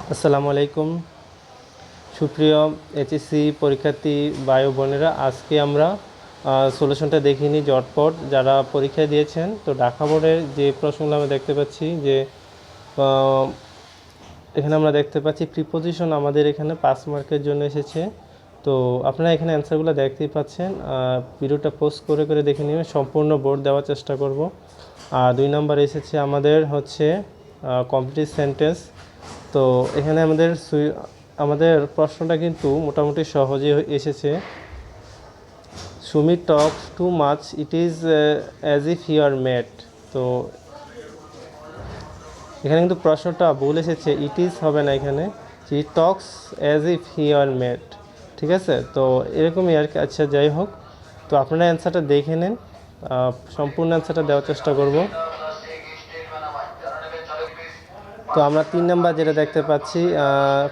আসসালামু আলাইকুম সুপ্রিয় এইচএসসি পরীক্ষার্থী ভাই ও বোনেরা, আজকে আমরা সলিউশনটা দেখে নিই ঝটপট। যারা পরীক্ষা দিয়েছেন, তো ঢাকা বোর্ডের যে প্রশ্নগুলো আমরা দেখতে পাচ্ছি যে এখানে আমরা দেখতে পাচ্ছি প্রিপোজিশন আমাদের এখানে 5 মার্কের জন্য এসেছে। তো আপনারা এখানে অ্যান্সারগুলো দেখতেই পাচ্ছেন। ভিডিওটা পোস্ট করে করে দেখে নেবেন, সম্পূর্ণ বোর্ড দেওয়ার চেষ্টা করব। আর 2 নম্বর এসেছে আমাদের হচ্ছে কমপ্লিট সেন্টেন্স। তো এখানে আমাদের প্রশ্নটা কিন্তু মোটামুটি সহজে এসেছে। Sumi talks too much, it is as if he are met. তো এখানে কিন্তু প্রশ্নটা ভুল এসেছে, ইট ইজ হবে না, এখানে he talks as if he are met. ঠিক আছে, তো এরকমই আর কি। আচ্ছা, যাই হোক, তো আপনারা অ্যান্সারটা দেখে নেন, সম্পূর্ণ অ্যান্সারটা দেওয়ার চেষ্টা করব। তো আমরা 3 নাম্বার যেটা দেখতে পাচ্ছি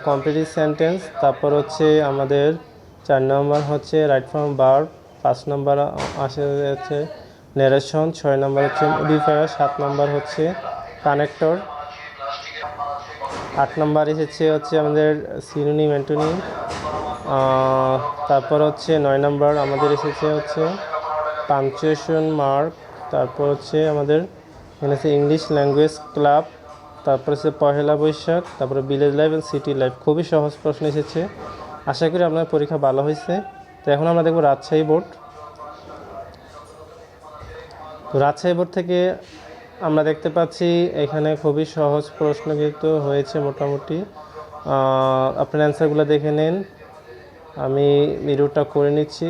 কমপ্লিট সেন্টেন্স, তারপর হচ্ছে আমাদের 4 নাম্বার হচ্ছে রাইট ফ্রম ভার্ব, 5 নাম্বার হচ্ছে ন্যারেশন, 6 নাম্বার হচ্ছে মডিফায়ার, 7 নাম্বার হচ্ছে কানেক্টর, 8 নাম্বার এসেছে হচ্ছে আমাদের সিনোনিম অ্যান্টোনিম, তারপর হচ্ছে 9 নাম্বার আমাদের এসেছে হচ্ছে পাংচুয়েশন মার্ক, তারপর হচ্ছে আমাদের এখানে আছে ইংলিশ ল্যাঙ্গুয়েজ ক্লাব, তারপর হচ্ছে পহেলা বৈশাখ, তারপরে ভিলেজ লাইফ এবং সিটি লাইফ। খুবই সহজ প্রশ্ন এসেছে, আশা করি আপনার পরীক্ষা ভালো হয়েছে। তো এখন আমরা দেখব রাজশাহী বোর্ড। তো রাজশাহী বোর্ড থেকে আমরা দেখতে পাচ্ছি এখানে খুবই সহজ প্রশ্ন কিন্তু হয়েছে মোটামুটি। আপনার অ্যান্সারগুলো দেখে নেন, আমি ভিডিওটা করে নিচ্ছি।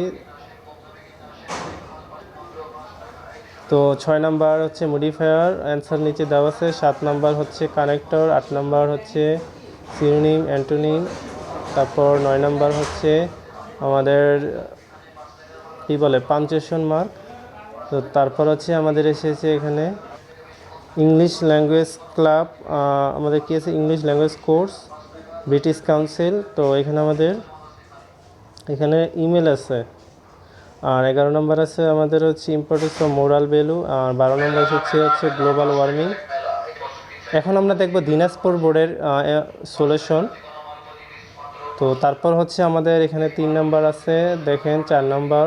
তো 6 নাম্বার হচ্ছে মডিফায়ার, অ্যান্সার নিচে দেওয়া আছে। 7 নাম্বার হচ্ছে কানেক্টর, 8 নাম্বার হচ্ছে সিনোনিম অ্যান্টোনিম, তারপর 9 নাম্বার হচ্ছে আমাদের কী বলে পাংচুয়েশন মার্ক। তো তারপর হচ্ছে আমাদের এসেছে এখানে ইংলিশ ল্যাঙ্গুয়েজ ক্লাব, আমাদের কী আছে English language course, British council. তো এখানে আমাদের এখানে ইমেল আছে। আর 11 নম্বর আছে আমাদের হচ্ছে ইম্পর্টেন্স অফ মোরাল ভ্যালু, আর 12 নম্বর হচ্ছে গ্লোবাল ওয়ার্মিং। এখন আমরা দেখব দিনাজপুর বোর্ডের সলিউশন। তো তারপর হচ্ছে আমাদের এখানে 3 নাম্বার আছে, দেখেন 4 নাম্বার,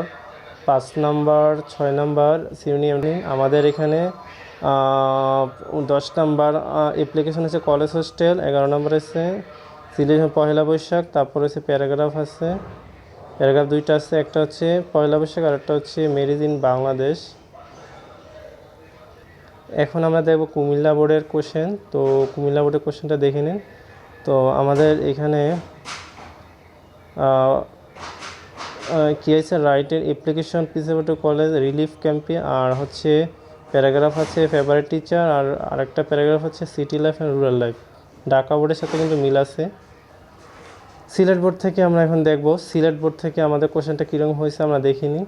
5 নাম্বার, 6 নাম্বার সিনোনিম। আমাদের এখানে 10 নাম্বার অ্যাপ্লিকেশন আছে কলেজ হোস্টেল, 11 নম্বর আছে সিলেকশন পহেলা বৈশাখ, তারপর হচ্ছে প্যারাগ্রাফ আছে, প্যারাগ্রাফ 2টা আছে, একটা হচ্ছে পয়লা বৈশাখ আর একটা হচ্ছে মেরিজ ইন বাংলাদেশ। এখন আমরা দেখব কুমিল্লা বোর্ডের কোশ্চেন। তো কুমিল্লা বোর্ডের কোশ্চেনটা দেখে নিন। তো আমাদের এখানে কী আছে রাইটের অ্যাপ্লিকেশন পিসেবল টু কলেজ রিলিফ ক্যাম্পে, আর হচ্ছে প্যারাগ্রাফ আছে ফেভারিট টিচার, আর আরেকটা প্যারাগ্রাফ হচ্ছে city life and rural life. Dhaka বোর্ডের সাথে কিন্তু মিল আছে। সিলেট বোর্ড থেকে আমরা এখন দেখব সিলেট বোর্ড থেকে আমাদের কোশ্চেনটা কীরকম হয়েছে আমরা দেখিনি।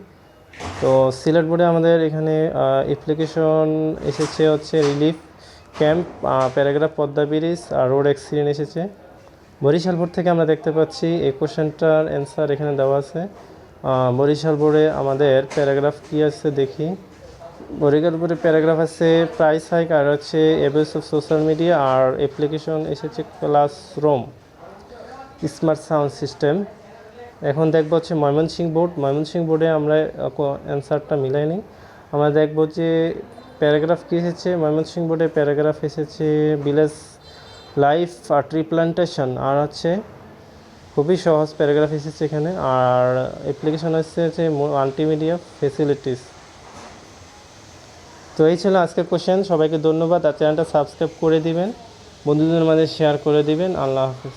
তো সিলেট বোর্ডে আমাদের এখানে অ্যাপ্লিকেশন এসেছে হচ্ছে relief camp, paragraph Padma bridge আর রোড অ্যাক্সিডেন্ট এসেছে। বরিশাল বোর্ড থেকে আমরা দেখতে পাচ্ছি এই কোশ্চেনটার অ্যান্সার এখানে দেওয়া আছে। বরিশাল বোর্ডে আমাদের প্যারাগ্রাফ কী আছে দেখি। বরিশাল বোর্ডে প্যারাগ্রাফ আছে প্রাইস হাইক, আর হচ্ছে অ্যাবিউজ অফ সোশ্যাল মিডিয়া, আর অ্যাপ্লিকেশন এসেছে ক্লাসরুম স্মার্ট সাউন্ড সিস্টেম। এখন দেখব হচ্ছে ময়মনসিংহ বোর্ড। ময়মনসিংহ বোর্ডে আমরা অ্যান্সারটা মিলাই নিই। আমরা দেখব যে প্যারাগ্রাফ কী এসেছে। ময়মনসিংহ বোর্ডে প্যারাগ্রাফ এসেছে ভিলেজ লাইফ আর ট্রি প্লান্টেশন, আর হচ্ছে খুবই সহজ প্যারাগ্রাফ এসেছে এখানে। আর অ্যাপ্লিকেশন হচ্ছে মাল্টিমিডিয়া ফেসিলিটিস। তো এই ছিল আজকের কোশ্চেন। সবাইকে ধন্যবাদ, আর চ্যানেলটা সাবস্ক্রাইব করে দিবেন, বন্ধুদের মাঝে শেয়ার করে দিবেন। আল্লাহ হাফিজ।